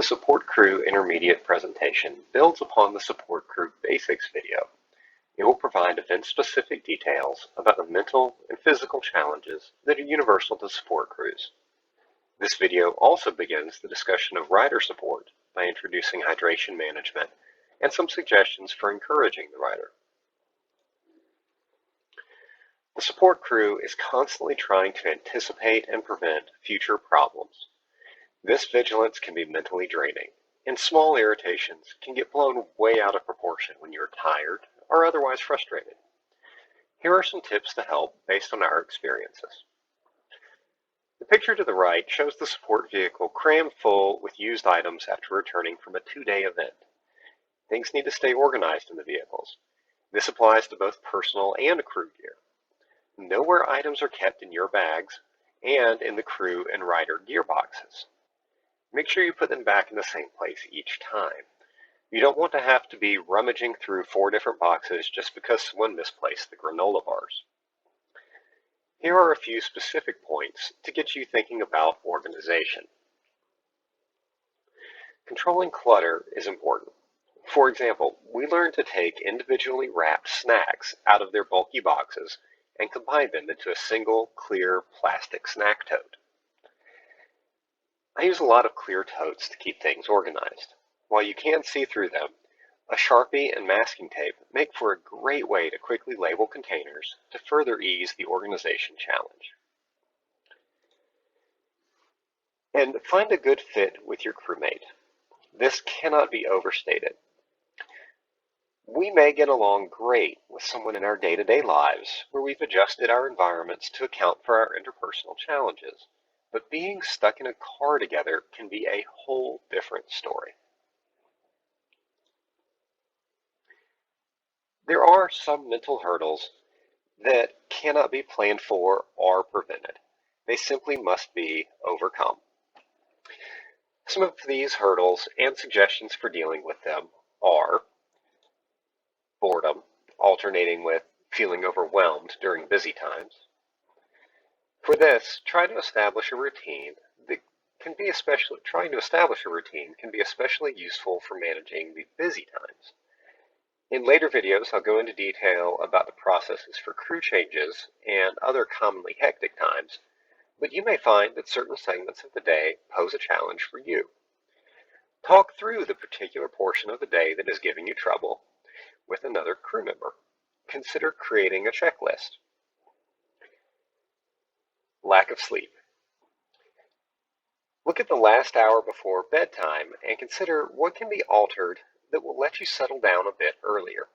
The Support Crew Intermediate presentation builds upon the Support Crew Basics video. It will provide event-specific details about the mental and physical challenges that are universal to support crews. This video also begins the discussion of rider support by introducing hydration management and some suggestions for encouraging the rider. The support crew is constantly trying to anticipate and prevent future problems. This vigilance can be mentally draining, and small irritations can get blown way out of proportion when you're tired or otherwise frustrated. Here are some tips to help based on our experiences. The picture to the right shows the support vehicle crammed full with used items after returning from a 2-day event. Things need to stay organized in the vehicles. This applies to both personal and crew gear. Know where items are kept in your bags and in the crew and rider gearboxes. Make sure you put them back in the same place each time. You don't want to have to be rummaging through 4 different boxes just because someone misplaced the granola bars. Here are a few specific points to get you thinking about organization. Controlling clutter is important. For example, we learned to take individually wrapped snacks out of their bulky boxes and combine them into a single, clear plastic snack tote. I use a lot of clear totes to keep things organized. While you can see through them, a Sharpie and masking tape make for a great way to quickly label containers to further ease the organization challenge. And find a good fit with your crewmate. This cannot be overstated. We may get along great with someone in our day-to-day lives where we've adjusted our environments to account for our interpersonal challenges. But being stuck in a car together can be a whole different story. There are some mental hurdles that cannot be planned for or prevented. They simply must be overcome. Some of these hurdles and suggestions for dealing with them are boredom, alternating with feeling overwhelmed during busy times. For this, trying to establish a routine can be especially useful for managing the busy times. In later videos, I'll go into detail about the processes for crew changes and other commonly hectic times, but you may find that certain segments of the day pose a challenge for you. Talk through the particular portion of the day that is giving you trouble with another crew member. Consider creating a checklist. Lack of sleep. Look at the last hour before bedtime and consider what can be altered that will let you settle down a bit earlier.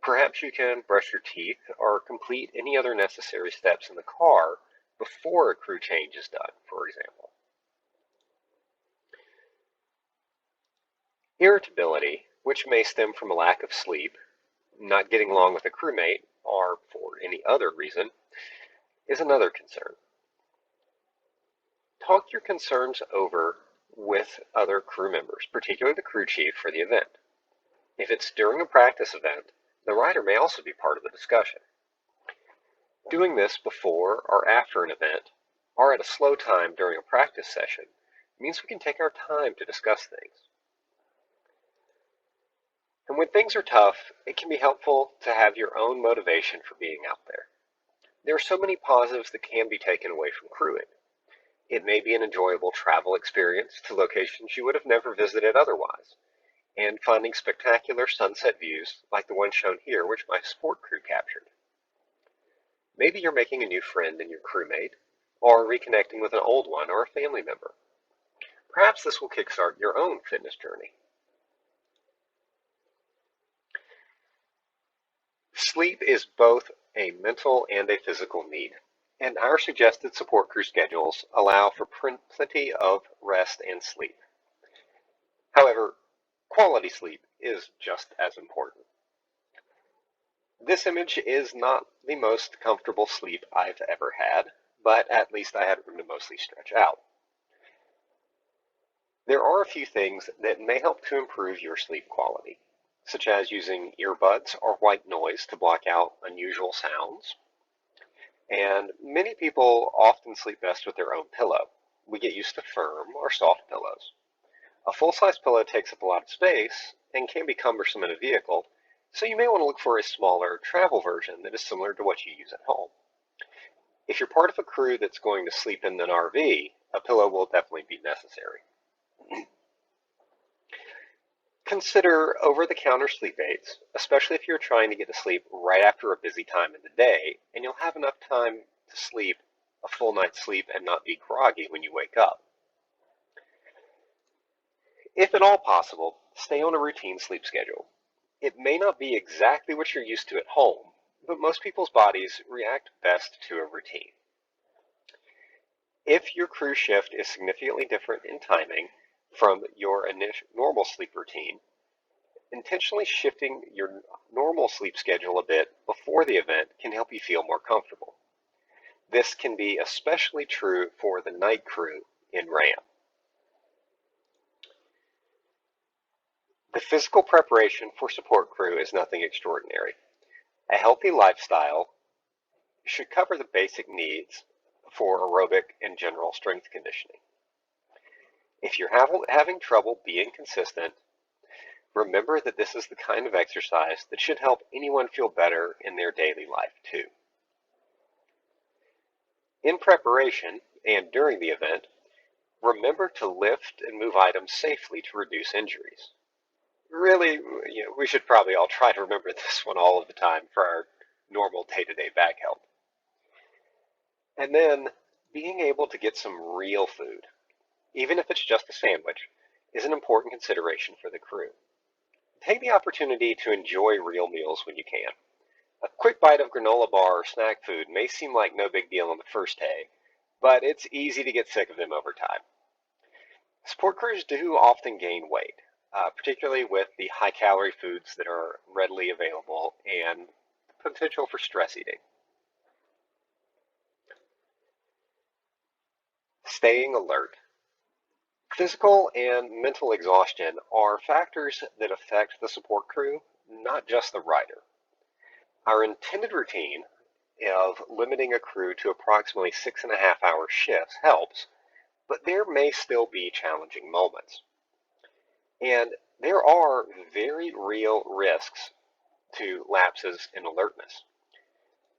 Perhaps you can brush your teeth or complete any other necessary steps in the car before a crew change is done, for example. Irritability, which may stem from a lack of sleep, not getting along with a crewmate, or for any other reason, is another concern. Talk your concerns over with other crew members, particularly the crew chief for the event. If it's during a practice event, the rider may also be part of the discussion. Doing this before or after an event, or at a slow time during a practice session, means we can take our time to discuss things. And when things are tough, it can be helpful to have your own motivation for being out there. There are so many positives that can be taken away from crewing. It may be an enjoyable travel experience to locations you would have never visited otherwise, and finding spectacular sunset views like the one shown here, which my support crew captured. Maybe you're making a new friend in your crewmate, or reconnecting with an old one or a family member. Perhaps this will kickstart your own fitness journey. Sleep is both a mental and a physical need, and our suggested support crew schedules allow for plenty of rest and sleep. However, quality sleep is just as important. This image is not the most comfortable sleep I've ever had, but at least I had room to mostly stretch out. There are a few things that may help to improve your sleep quality, such as using earbuds or white noise to block out unusual sounds. And many people often sleep best with their own pillow. We get used to firm or soft pillows. A full-size pillow takes up a lot of space and can be cumbersome in a vehicle, so you may want to look for a smaller travel version that is similar to what you use at home. If you're part of a crew that's going to sleep in an RV, a pillow will definitely be necessary. Consider over-the-counter sleep aids, especially if you're trying to get to sleep right after a busy time in the day, and you'll have enough time to sleep a full night's sleep and not be groggy when you wake up. If at all possible, stay on a routine sleep schedule. It may not be exactly what you're used to at home, but most people's bodies react best to a routine. If your crew shift is significantly different in timing from your normal sleep routine, intentionally shifting your normal sleep schedule a bit before the event can help you feel more comfortable. This can be especially true for the night crew in RAM. The physical preparation for support crew is nothing extraordinary. A healthy lifestyle should cover the basic needs for aerobic and general strength conditioning. If you're having trouble being consistent, remember that this is the kind of exercise that should help anyone feel better in their daily life too. In preparation and during the event, remember to lift and move items safely to reduce injuries. Really, we should probably all try to remember this one all of the time for our normal day-to-day back health. And then being able to get some real food, even if it's just a sandwich, is an important consideration for the crew. Take the opportunity to enjoy real meals when you can. A quick bite of granola bar or snack food may seem like no big deal on the first day, but it's easy to get sick of them over time. Support crews do often gain weight, particularly with the high-calorie foods that are readily available and potential for stress eating. Staying alert. Physical and mental exhaustion are factors that affect the support crew, not just the rider. Our intended routine of limiting a crew to approximately 6.5-hour shifts helps, but there may still be challenging moments. And there are very real risks to lapses in alertness.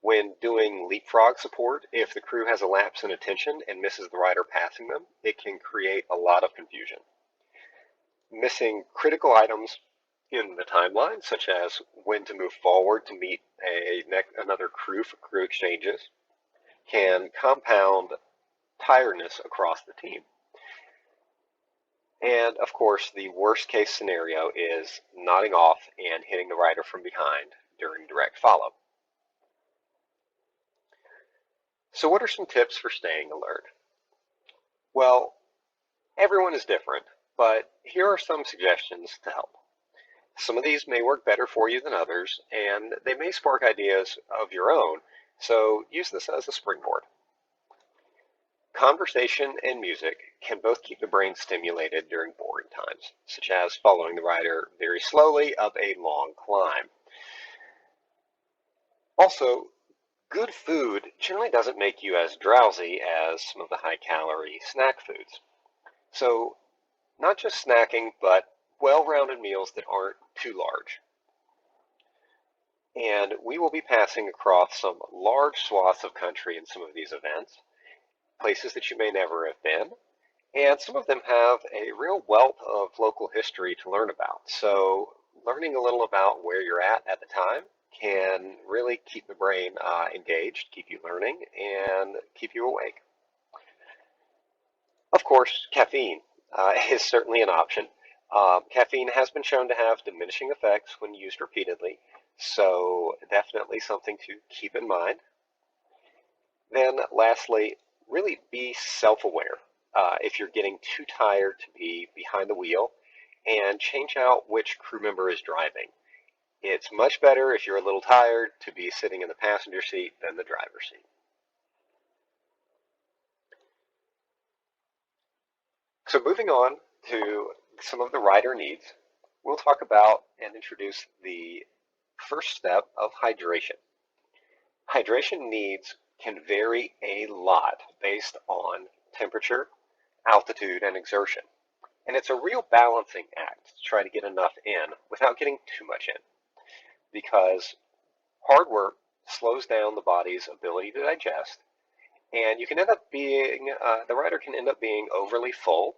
When doing leapfrog support, if the crew has a lapse in attention and misses the rider passing them, it can create a lot of confusion. Missing critical items in the timeline, such as when to move forward to meet another crew for crew exchanges, can compound tiredness across the team. And of course, the worst case scenario is nodding off and hitting the rider from behind during direct follow. So what are some tips for staying alert? Well, everyone is different, but here are some suggestions to help. Some of these may work better for you than others, and they may spark ideas of your own, so use this as a springboard. Conversation and music can both keep the brain stimulated during boring times, such as following the rider very slowly up a long climb. Also, good food generally doesn't make you as drowsy as some of the high-calorie snack foods. So, not just snacking, but well-rounded meals that aren't too large. And we will be passing across some large swaths of country in some of these events, places that you may never have been, and some of them have a real wealth of local history to learn about. So, learning a little about where you're at the time can really keep the brain engaged, keep you learning, and keep you awake. Of course, caffeine is certainly an option. Caffeine has been shown to have diminishing effects when used repeatedly, so definitely something to keep in mind. Then lastly, really be self-aware if you're getting too tired to be behind the wheel, and change out which crew member is driving. It's much better if you're a little tired to be sitting in the passenger seat than the driver's seat. So moving on to some of the rider needs, we'll talk about and introduce the first step of hydration. Hydration needs can vary a lot based on temperature, altitude, and exertion. And it's a real balancing act to try to get enough in without getting too much in, because hard work slows down the body's ability to digest, and you can end up being, the rider can end up being overly full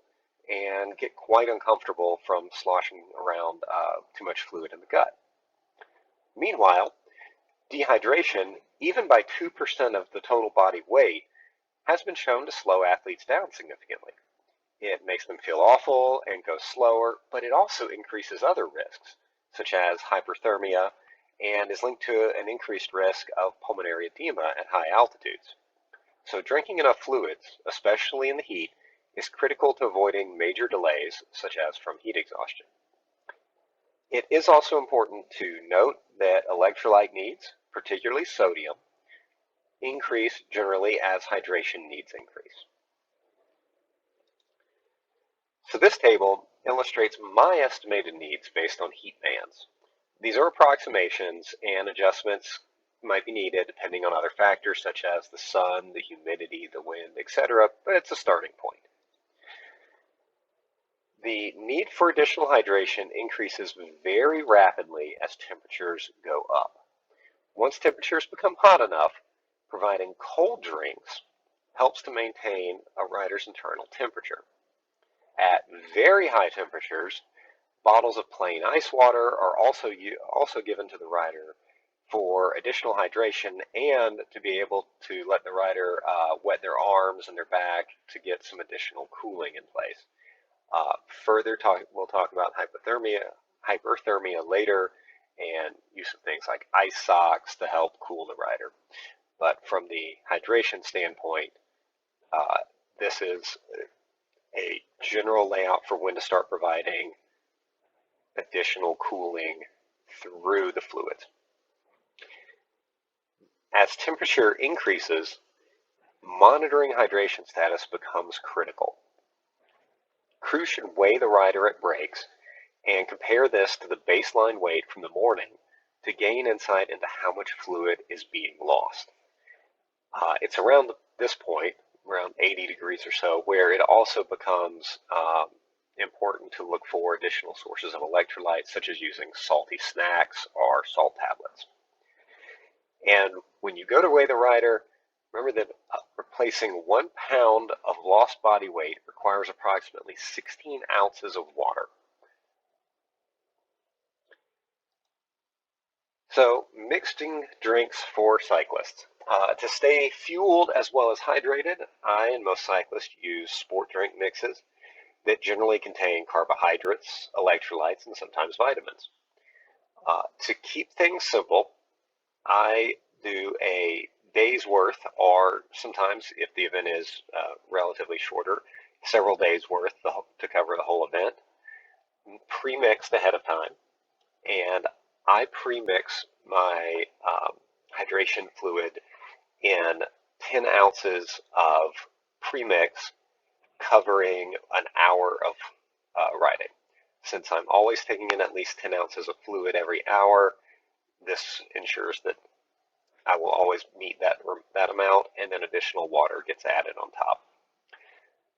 and get quite uncomfortable from sloshing around too much fluid in the gut. Meanwhile, dehydration, even by 2% of the total body weight, has been shown to slow athletes down significantly. It makes them feel awful and go slower, but it also increases other risks, such as hyperthermia, and is linked to an increased risk of pulmonary edema at high altitudes. So drinking enough fluids, especially in the heat, is critical to avoiding major delays, such as from heat exhaustion. It is also important to note that electrolyte needs, particularly sodium, increase generally as hydration needs increase. So this table illustrates my estimated needs based on heat bands. These are approximations, and adjustments might be needed depending on other factors such as the sun, the humidity, the wind, etc., but it's a starting point. The need for additional hydration increases very rapidly as temperatures go up. Once temperatures become hot enough, providing cold drinks helps to maintain a rider's internal temperature. At very high temperatures, bottles of plain ice water are also given to the rider for additional hydration and to be able to let the rider wet their arms and their back to get some additional cooling in place. We'll talk about hyperthermia later, and use of things like ice socks to help cool the rider. But from the hydration standpoint, this is a general layout for when to start providing additional cooling through the fluids. As temperature increases, monitoring hydration status becomes critical. Crews should weigh the rider at breaks and compare this to the baseline weight from the morning to gain insight into how much fluid is being lost. It's around this point, around 80 degrees or so, where it also becomes important to look for additional sources of electrolytes, such as using salty snacks or salt tablets. And when you go to weigh the rider, remember that replacing 1 pound of lost body weight requires approximately 16 ounces of water. So, mixing drinks for cyclists. To stay fueled as well as hydrated, I and most cyclists use sport drink mixes that generally contain carbohydrates, electrolytes, and sometimes vitamins. To keep things simple, I do a day's worth, or sometimes if the event is relatively shorter, several days worth to cover the whole event, pre-mixed ahead of time. And I pre-mix my hydration fluid in 10 ounces of pre-mix covering an hour of riding. Since I'm always taking in at least 10 ounces of fluid every hour, this ensures that I will always meet that amount, and then additional water gets added on top.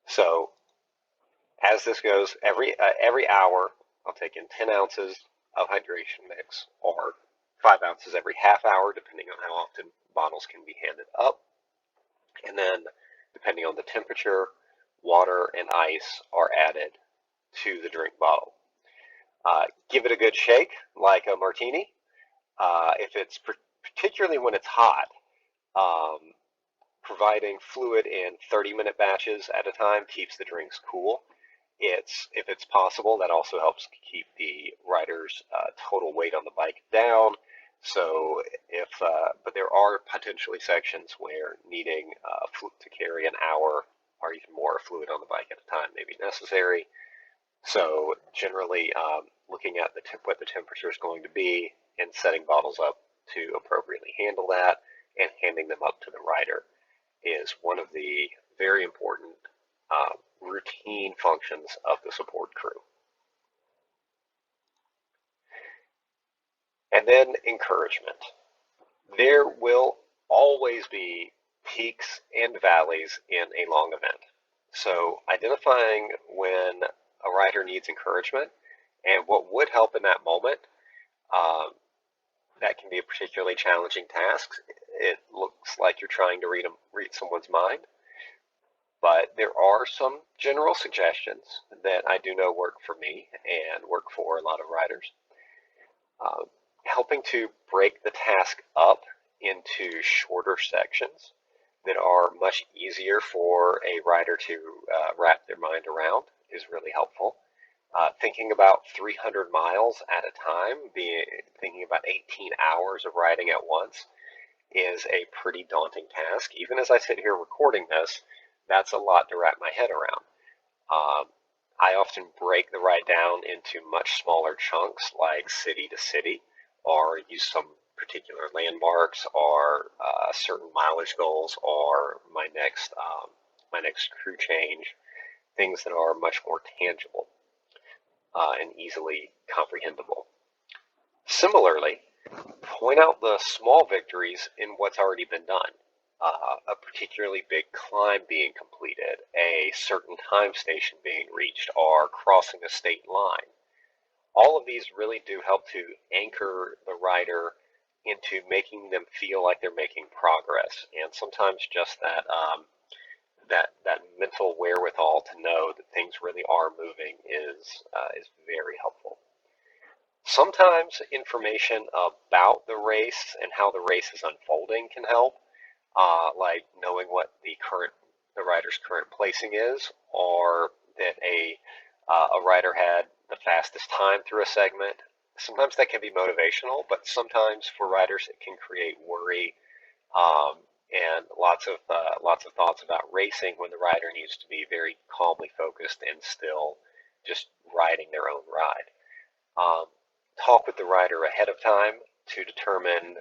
So as this goes, every hour, I'll take in 10 ounces of hydration mix, or 5 ounces every half hour, depending on how often bottles can be handed up. And then, depending on the temperature, water and ice are added to the drink bottle. Give it a good shake, like a martini. If it's particularly when it's hot, providing fluid in 30-minute batches at a time keeps the drinks cool. If it's possible, that also helps keep the rider's total weight on the bike down. So but there are potentially sections where needing to carry an hour or even more fluid on the bike at a time may be necessary. So generally, looking at what the temperature is going to be and setting bottles up to appropriately handle that and handing them up to the rider is one of the very important routine functions of the support crew. And then encouragement. There will always be peaks and valleys in a long event. So identifying when a rider needs encouragement and what would help in that moment, um, that can be a particularly challenging task. It looks like you're trying to read someone's mind, but there are some general suggestions that I do know work for me and work for a lot of riders. Um, Helping to break the task up into shorter sections that are much easier for a rider to wrap their mind around is really helpful. Thinking about 300 miles at a time, thinking about 18 hours of riding at once, is a pretty daunting task. Even as I sit here recording this, that's a lot to wrap my head around. Um, I often break the ride down into much smaller chunks, like city to city, or use some particular landmarks, or certain mileage goals, or my next crew change. Things that are much more tangible and easily comprehensible. Similarly, point out the small victories in what's already been done. A particularly big climb being completed, a certain time station being reached, or crossing a state line. All of these really do help to anchor the rider into making them feel like they're making progress, and sometimes just that mental wherewithal to know that things really are moving is very helpful. Sometimes information about the race and how the race is unfolding can help, like knowing what the rider's current placing is, or that a rider had the fastest time through a segment. Sometimes that can be motivational, but sometimes for riders it can create worry, and lots of thoughts about racing when the rider needs to be very calmly focused and still just riding their own ride. Um, Talk with the rider ahead of time to determine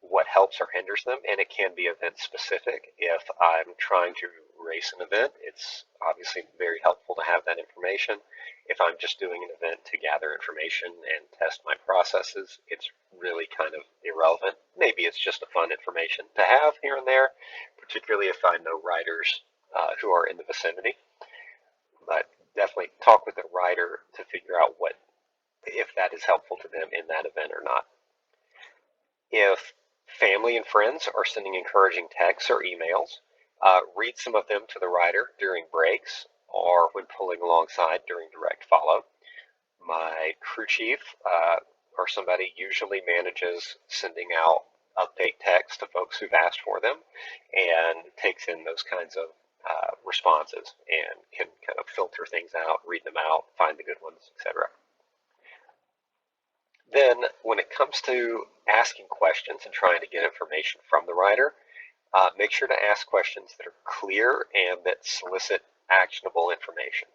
what helps or hinders them, and it can be event specific. If I'm trying to race an event, it's obviously very helpful to have that information. If I'm just doing an event to gather information and test my processes, it's really kind of irrelevant. Maybe it's just a fun information to have here and there, particularly if I know riders who are in the vicinity. But definitely talk with the rider to figure out if that is helpful to them in that event or not. If family and friends are sending encouraging texts or emails, read some of them to the rider during breaks or when pulling alongside during direct follow. My crew chief or somebody usually manages sending out update texts to folks who've asked for them and takes in those kinds of responses and can kind of filter things out, read them out, find the good ones, etc. Then, when it comes to asking questions and trying to get information from the rider, make sure to ask questions that are clear and that solicit actionable information.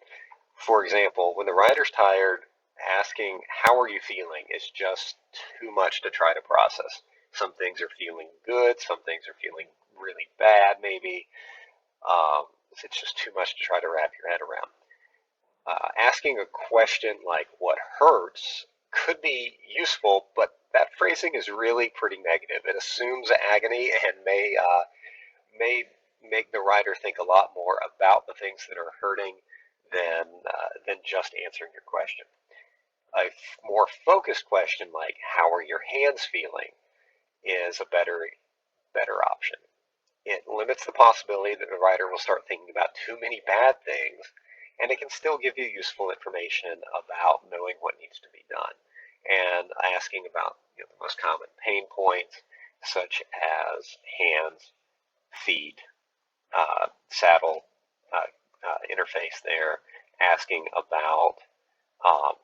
For example, when the rider's tired, asking, "How are you feeling?" is just too much to try to process. Some things are feeling good, some things are feeling really bad, maybe. It's just too much to try to wrap your head around. Asking a question like "what hurts" could be useful, but that phrasing is really pretty negative. It assumes agony and may make the rider think a lot more about the things that are hurting than just answering your question. A more focused question like "how are your hands feeling" is a better option. It limits the possibility that the writer will start thinking about too many bad things, and it can still give you useful information about knowing what needs to be done and asking about the most common pain points, such as hands, feet, saddle interface there, asking about um,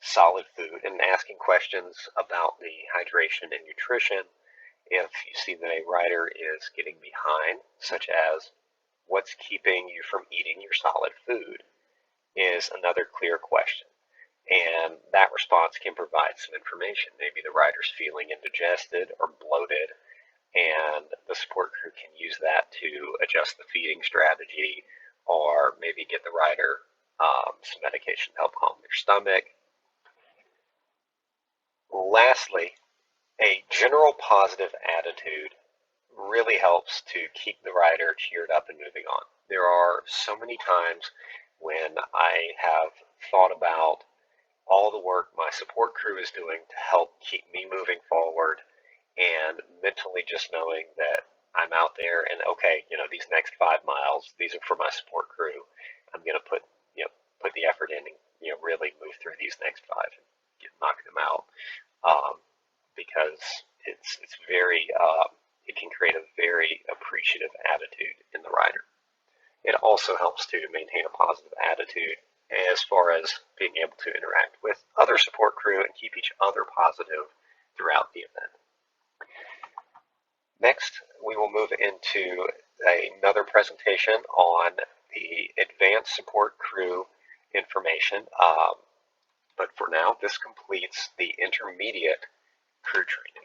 solid food, and asking questions about the hydration and nutrition. If you see that a rider is getting behind, such as "what's keeping you from eating your solid food," is another clear question. And that response can provide some information. Maybe the rider's feeling indigested or bloated, and the support crew can use that to adjust the feeding strategy, or maybe get the rider some medication to help calm their stomach. Lastly, a general positive attitude really helps to keep the rider cheered up and moving on. There are so many times when I have thought about all the work my support crew is doing to help keep me moving forward, and mentally just knowing that I'm out there and okay, these next 5 miles, these are for my support crew. I'm going to put the effort in and, really move through these next five and knock them out. Because it's very, it can create a very appreciative attitude in the rider. It also helps to maintain a positive attitude as far as being able to interact with other support crew and keep each other positive throughout the event. Next, we will move into another presentation on the advanced support crew information. But for now, this completes the intermediate crew training.